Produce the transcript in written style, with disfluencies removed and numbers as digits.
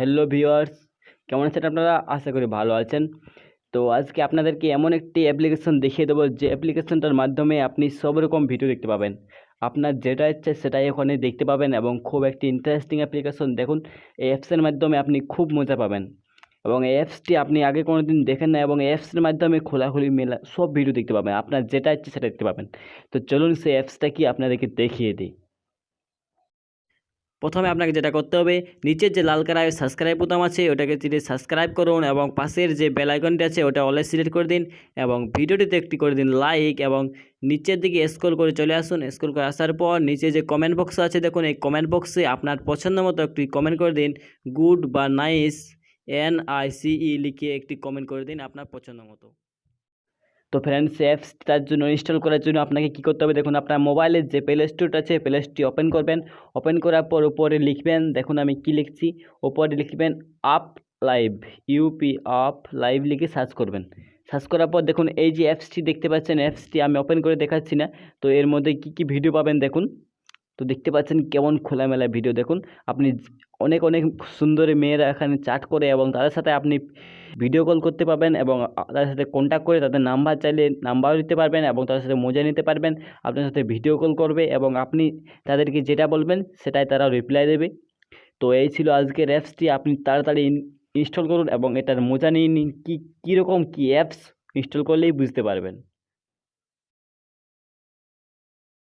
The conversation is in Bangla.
হ্যালো ভিউয়ার্স, কেমন আছেন আপনারা? আশা করি ভালো আছেন। তো আজকে আপনাদেরকে এমন একটি অ্যাপ্লিকেশন দেখিয়ে দেবো যে অ্যাপ্লিকেশনটার মাধ্যমে আপনি সব রকম ভিডিও দেখতে পাবেন। আপনার যেটা ইচ্ছে সেটাই ওখানে দেখতে পাবেন এবং খুব একটি ইন্টারেস্টিং অ্যাপ্লিকেশন। দেখুন, এই অ্যাপসের মাধ্যমে আপনি খুব মজা পাবেন এবং এই অ্যাপসটি আপনি আগে কোনোদিন দেখেন না এবং এই অ্যাপসের মাধ্যমে খোলাখুলি মেলা সব ভিডিও দেখতে পাবেন। আপনার যেটা ইচ্ছে সেটা দেখতে পাবেন। তো চলুন সেই অ্যাপসটা কি আপনাদেরকে দেখিয়ে দিই। প্রথমে আপনাকে যেটা করতে হবে, নিচের যে লাল কালারের সাবস্ক্রাইব বোতাম আছে ওটাকে চিরে সাবস্ক্রাইব করুন এবং পাশের যে বেল আইকনটি আছে ওটা অলে সিলেক্ট করে দিন এবং ভিডিওটিতে একটি করে দিন লাইক এবং নিচের দিকে স্ক্রল করে চলে আসুন। স্ক্রল করে আসার পর নিচে যে কমেন্ট বক্স আছে দেখুন, এই কমেন্ট বক্সে আপনার পছন্দ মতো একটি কমেন্ট করে দিন। গুড বা নাইস NICE লিখে একটি কমেন্ট করে দিন আপনার পছন্দ মতো। তো ফ্রেন্ডস, অ্যাপস তার জন্য ইনস্টল করার জন্য আপনাকে কী করতে হবে দেখুন, আপনার মোবাইলের যে প্লে স্টোরটা আছে প্লে স্টোরটি ওপেন করবেন। ওপেন করার পর উপরে লিখবেন, দেখুন আমি কি লিখছি, উপরে লিখবেন up live, UP up live লিখে সার্চ করবেন। সার্চ করার পর দেখুন এই যে অ্যাপসটি দেখতে পাচ্ছেন, অ্যাপসটি আমি ওপেন করে দেখাচ্ছি না। তো এর মধ্যে কী ভিডিও পাবেন দেখুন। তো দেখতে পাচ্ছেন কেমন খোলামেলা ভিডিও। দেখুন আপনি অনেক অনেক সুন্দরী মেয়েরা এখানে চ্যাট করে এবং তাদের সাথে আপনি ভিডিও কল করতে পারবেন এবং তাদের সাথে কন্ট্যাক্ট করে তাদের নাম্বার চাইলে নাম্বারও দিতে পারবেন এবং তাদের সাথে মজা নিতে পারবেন। আপনার সাথে ভিডিও কল করবে এবং আপনি তাদেরকে যেটা বলবেন সেটাই তারা রিপ্লাই দেবে। তো এই ছিল আজকের অ্যাপসটি। আপনি তাড়াতাড়ি ইনস্টল করুন এবং এটার মজা নিয়ে নিন। কীরকম কী অ্যাপস ইনস্টল করলেই বুঝতে পারবেন।